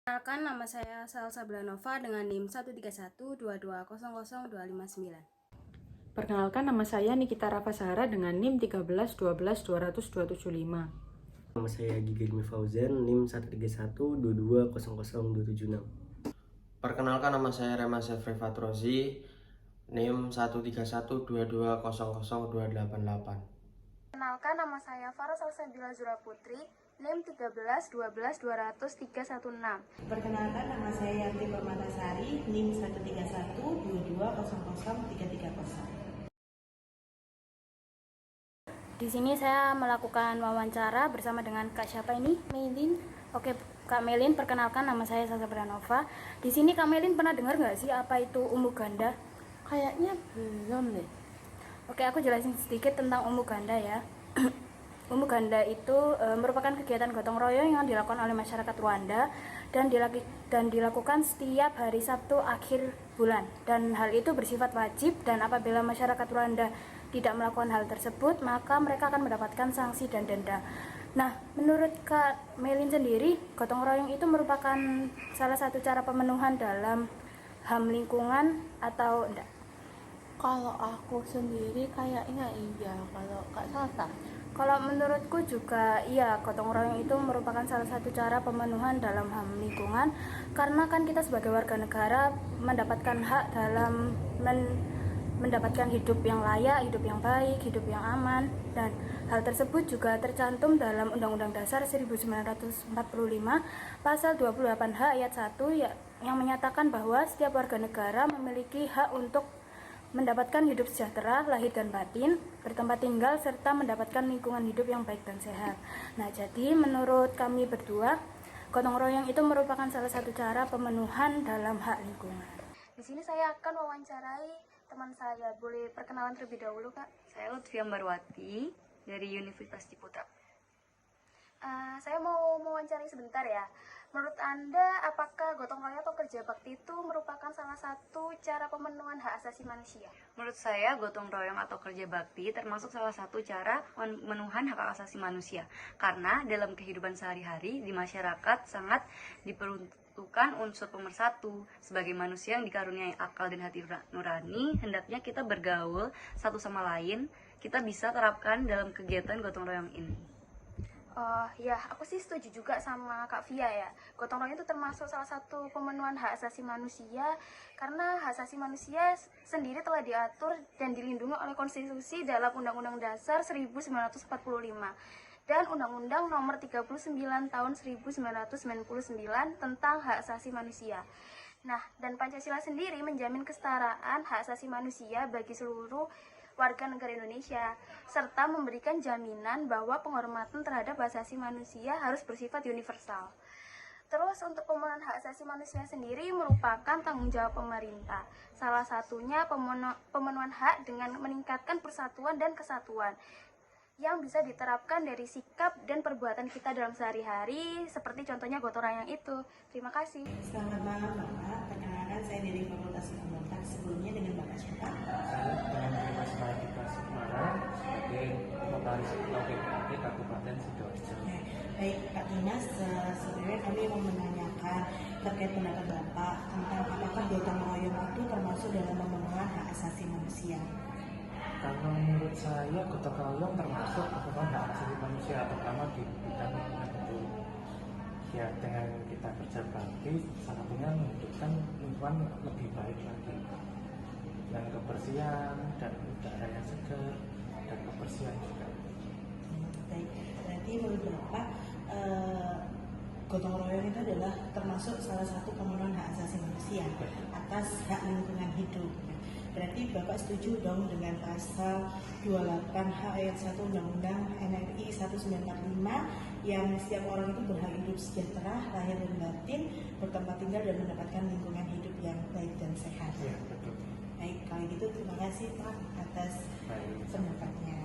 Perkenalkan, nama saya Salsa Blanova dengan NIM 13122000259. Perkenalkan, nama saya Nikita Rafasahara dengan NIM 13112000275. Nama saya Gigermi Fauzan, NIM 13122000276. Perkenalkan, nama saya Rema Sefri Fatrozi, NIM 13122000288. Perkenalkan, nama saya Farah Salsabila Zura Putri, NIM 13122000316. Perkenalkan, nama saya Yanti Permatasari, NIM 13122000330. Di sini saya melakukan wawancara bersama dengan Kak siapa ini? Melin. Oke, Kak Melin, perkenalkan nama saya Salsa Blanova. Di sini Kak Melin pernah dengar nggak sih apa itu umbu ganda? Kayaknya belum deh. Oke, aku jelasin sedikit tentang umbu ganda ya. Umbu ganda itu merupakan kegiatan gotong royong yang dilakukan oleh masyarakat Rwanda dan dilakukan setiap hari Sabtu akhir bulan. Dan hal itu bersifat wajib, dan apabila masyarakat Rwanda tidak melakukan hal tersebut, maka mereka akan mendapatkan sanksi dan denda. Nah, menurut Kak Melin sendiri, gotong royong itu merupakan salah satu cara pemenuhan dalam HAM lingkungan atau enggak? Kalau aku sendiri kayaknya iya. Kalau Kak Salsa? Kalau menurutku juga iya, gotong royong itu merupakan salah satu cara pemenuhan dalam HAM lingkungan, karena kan kita sebagai warga negara mendapatkan hak dalam mendapatkan hidup yang layak, hidup yang baik, hidup yang aman, dan hal tersebut juga tercantum dalam Undang-Undang Dasar 1945 pasal 28H ayat 1 yang menyatakan bahwa setiap warga negara memiliki hak untuk mendapatkan hidup sejahtera, lahir dan batin, bertempat tinggal, serta mendapatkan lingkungan hidup yang baik dan sehat. Nah, jadi menurut kami berdua, gotong royong itu merupakan salah satu cara pemenuhan dalam hak lingkungan. Di sini saya akan wawancarai teman saya. Boleh perkenalan terlebih dahulu, Kak? Saya Lutfi Ambarwati dari Universitas Ciputra. Saya mau mewawancarai sebentar ya. Menurut Anda, apakah gotong royong atau kerja bakti itu merupakan salah satu cara pemenuhan hak asasi manusia? Menurut saya, gotong royong atau kerja bakti termasuk salah satu cara pemenuhan hak asasi manusia. Karena dalam kehidupan sehari-hari di masyarakat sangat diperuntukkan unsur pemersatu. Sebagai manusia yang dikaruniai akal dan hati nurani, hendaknya kita bergaul satu sama lain. Kita bisa terapkan dalam kegiatan gotong royong ini. Oh ya, aku sih setuju juga sama Kak Via ya. Gotong royong itu termasuk salah satu pemenuhan hak asasi manusia, karena hak asasi manusia sendiri telah diatur dan dilindungi oleh konstitusi dalam Undang-Undang Dasar 1945 dan Undang-Undang Nomor 39 Tahun 1999 tentang hak asasi manusia. Nah, dan Pancasila sendiri menjamin kesetaraan hak asasi manusia bagi seluruh warga negara Indonesia, serta memberikan jaminan bahwa penghormatan terhadap hak asasi manusia harus bersifat universal. Terus untuk pemenuhan hak asasi manusia sendiri merupakan tanggung jawab pemerintah. Salah satunya pemenuhan hak dengan meningkatkan persatuan dan kesatuan yang bisa diterapkan dari sikap dan perbuatan kita dalam sehari-hari, seperti contohnya gotong royong itu. Terima kasih. Selamat malam Bapak, perkenalkan saya dari Fakultas Hukum. Sebelumnya dengan Bapak siapa? Saya dengan Dimas Mahardika Sukmara sebagai Komisaris Ketua PPAD Kabupaten Sidoarjo. Baik Pak Dimas, sebenarnya kami mau menanyakan terkait pendapat Bapak tentang apakah gotong royong itu termasuk dalam pemenuhan hak asasi manusia. Kalau menurut saya gotong royong termasuk pemenuhan hak asasi manusia, terutama di bidang lingkungan hidup. Ya, dengan kita kerja bakti, salah satunya menghidupkan lingkungan lebih baik lagi, dan kebersihan dan udara yang segar dan kebersihan juga. Baik, berarti menurut Bapak gotong royong itu adalah termasuk salah satu pemenuhan hak asasi manusia atas hak lingkungan hidup. Berarti Bapak setuju dong dengan pasal 28H ayat 1 Undang-Undang NRI 1945 yang setiap orang itu berhak hidup sejahtera, lahir dan batin, bertempat tinggal dan mendapatkan lingkungan hidup yang baik dan sehat. Ya, betul. Baik, kalau gitu terima kasih Pak atas pendapatnya.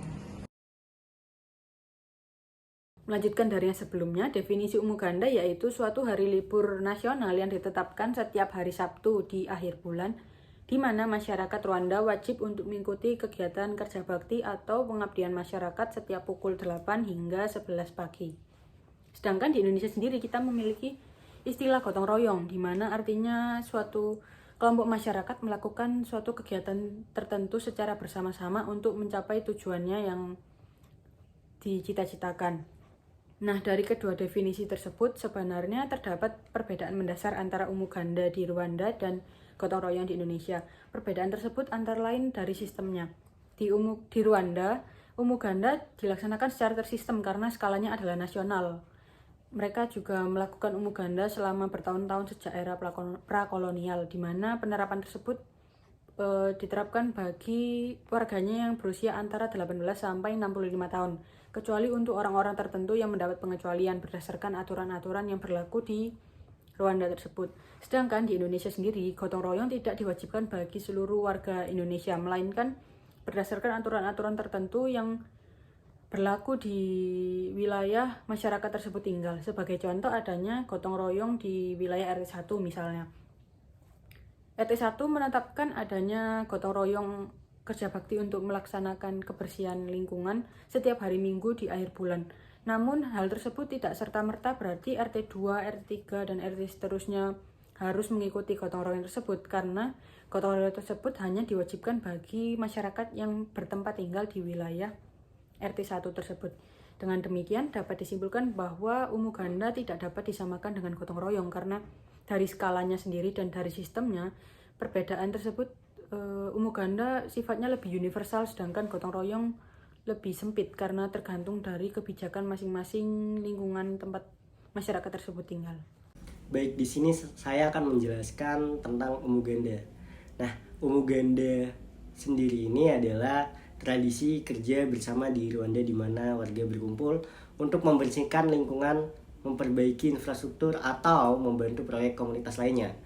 Melanjutkan dari yang sebelumnya, definisi umbu ganda yaitu suatu hari libur nasional yang ditetapkan setiap hari Sabtu di akhir bulan, di mana masyarakat Rwanda wajib untuk mengikuti kegiatan kerja bakti atau pengabdian masyarakat setiap pukul 8 hingga 11 pagi. Sedangkan di Indonesia sendiri kita memiliki istilah gotong royong, di mana artinya suatu kelompok masyarakat melakukan suatu kegiatan tertentu secara bersama-sama untuk mencapai tujuannya yang dicita-citakan. Nah, dari kedua definisi tersebut sebenarnya terdapat perbedaan mendasar antara umuganda di Rwanda dan gotong royong di Indonesia. Perbedaan tersebut antara lain dari sistemnya. Di Rwanda, umuganda dilaksanakan secara tersistem karena skalanya adalah nasional. Mereka juga melakukan umuganda selama bertahun-tahun sejak era prakolonial, di mana penerapan tersebut diterapkan bagi warganya yang berusia antara 18 sampai 65 tahun, kecuali untuk orang-orang tertentu yang mendapat pengecualian berdasarkan aturan-aturan yang berlaku di Rwanda tersebut. Sedangkan di Indonesia sendiri, gotong royong tidak diwajibkan bagi seluruh warga Indonesia, melainkan berdasarkan aturan-aturan tertentu yang berlaku di wilayah masyarakat tersebut tinggal. Sebagai contoh adanya gotong royong di wilayah RT 1 misalnya. RT 1 menetapkan adanya gotong royong kerja bakti untuk melaksanakan kebersihan lingkungan setiap hari Minggu di akhir bulan. Namun hal tersebut tidak serta-merta berarti RT 2, RT 3, dan RT seterusnya harus mengikuti gotong royong tersebut, karena gotong royong tersebut hanya diwajibkan bagi masyarakat yang bertempat tinggal di wilayah RT 1 tersebut. Dengan demikian dapat disimpulkan bahwa umuganda tidak dapat disamakan dengan gotong royong karena dari skalanya sendiri dan dari sistemnya perbedaan tersebut. Umuganda sifatnya lebih universal, sedangkan gotong royong lebih sempit karena tergantung dari kebijakan masing-masing lingkungan tempat masyarakat tersebut tinggal. Baik, di sini saya akan menjelaskan tentang umuganda. Nah, umuganda sendiri ini adalah tradisi kerja bersama di Rwanda di mana warga berkumpul untuk membersihkan lingkungan, memperbaiki infrastruktur, atau membantu proyek komunitas lainnya.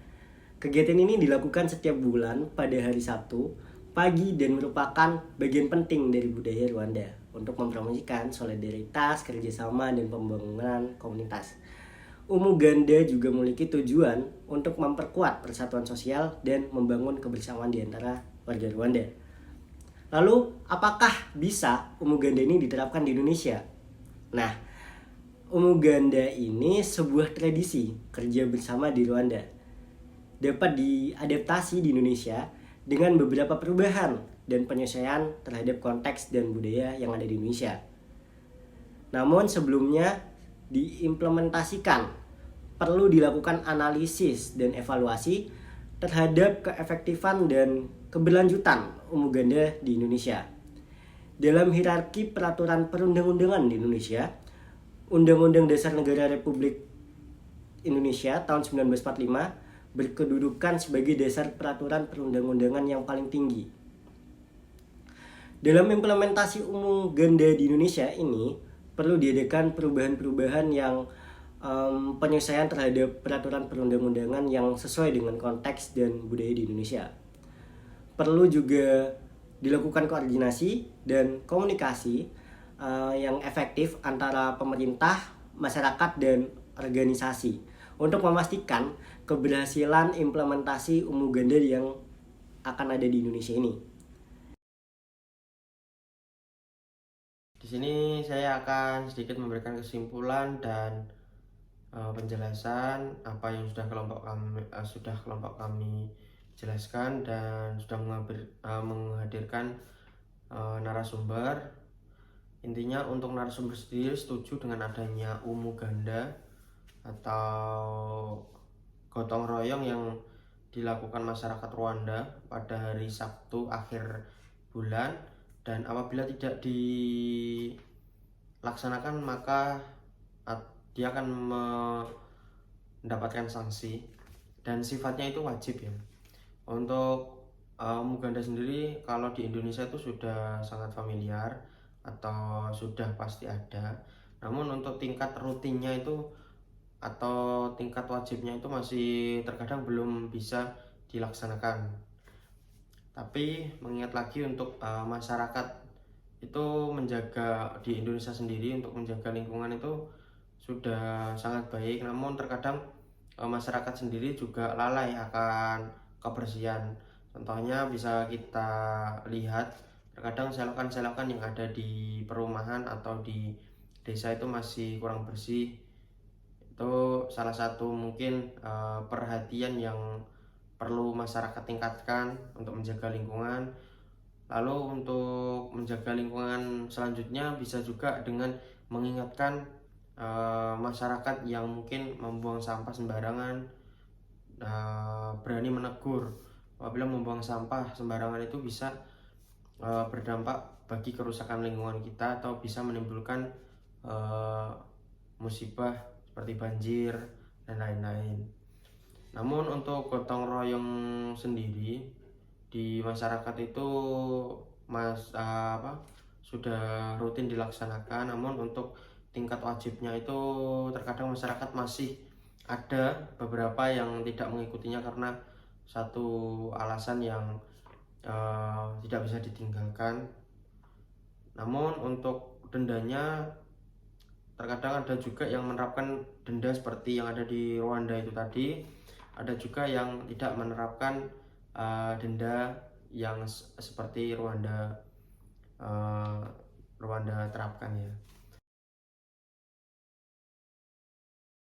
Kegiatan ini dilakukan setiap bulan pada hari Sabtu pagi dan merupakan bagian penting dari budaya Rwanda untuk mempromosikan solidaritas, kerjasama, dan pembangunan komunitas. Umuganda juga memiliki tujuan untuk memperkuat persatuan sosial dan membangun kebersamaan di antara warga Rwanda. Lalu, apakah bisa umuganda ini diterapkan di Indonesia? Nah, umuganda ini sebuah tradisi kerja bersama di Rwanda. Dapat diadaptasi di Indonesia dengan beberapa perubahan dan penyesuaian terhadap konteks dan budaya yang ada di Indonesia. Namun sebelumnya diimplementasikan, perlu dilakukan analisis dan evaluasi terhadap keefektifan dan keberlanjutan umuganda di Indonesia. Dalam hierarki peraturan perundang-undangan di Indonesia, Undang-Undang Dasar Negara Republik Indonesia tahun 1945 berkedudukan sebagai dasar peraturan perundang-undangan yang paling tinggi. Dalam implementasi umuganda di Indonesia ini, perlu diadakan perubahan-perubahan yang penyesuaian terhadap peraturan perundang-undangan yang sesuai dengan konteks dan budaya di Indonesia. Perlu juga dilakukan koordinasi dan komunikasi yang efektif antara pemerintah, masyarakat, dan organisasi untuk memastikan keberhasilan implementasi umuganda yang akan ada di Indonesia ini. Di sini saya akan sedikit memberikan kesimpulan dan penjelasan apa yang sudah kelompok kami jelaskan dan sudah menghadirkan narasumber. Intinya untuk narasumber sendiri setuju dengan adanya umuganda atau gotong royong yang dilakukan masyarakat Rwanda pada hari Sabtu akhir bulan, dan apabila tidak dilaksanakan maka dia akan mendapatkan sanksi dan sifatnya itu wajib ya. Untuk umuganda sendiri kalau di Indonesia itu sudah sangat familiar atau sudah pasti ada, namun untuk tingkat rutinnya itu atau tingkat wajibnya itu masih terkadang belum bisa dilaksanakan. Tapi mengingat lagi untuk masyarakat itu menjaga di Indonesia sendiri untuk menjaga lingkungan itu sudah sangat baik, namun terkadang masyarakat sendiri juga lalai akan kebersihan. Contohnya bisa kita lihat terkadang selokan-selokan yang ada di perumahan atau di desa itu masih kurang bersih, Itu salah satu mungkin perhatian yang perlu masyarakat tingkatkan untuk menjaga lingkungan. Lalu untuk menjaga lingkungan selanjutnya bisa juga dengan mengingatkan masyarakat yang mungkin membuang sampah sembarangan, berani menegur apabila membuang sampah sembarangan itu bisa berdampak bagi kerusakan lingkungan kita atau bisa menimbulkan musibah seperti banjir dan lain-lain. Namun untuk gotong royong sendiri di masyarakat itu sudah rutin dilaksanakan, namun untuk tingkat wajibnya itu terkadang masyarakat masih ada beberapa yang tidak mengikutinya karena satu alasan yang tidak bisa ditinggalkan. Namun untuk dendanya terkadang ada juga yang menerapkan denda seperti yang ada di Rwanda itu tadi, ada juga yang tidak menerapkan denda yang seperti Rwanda terapkan ya.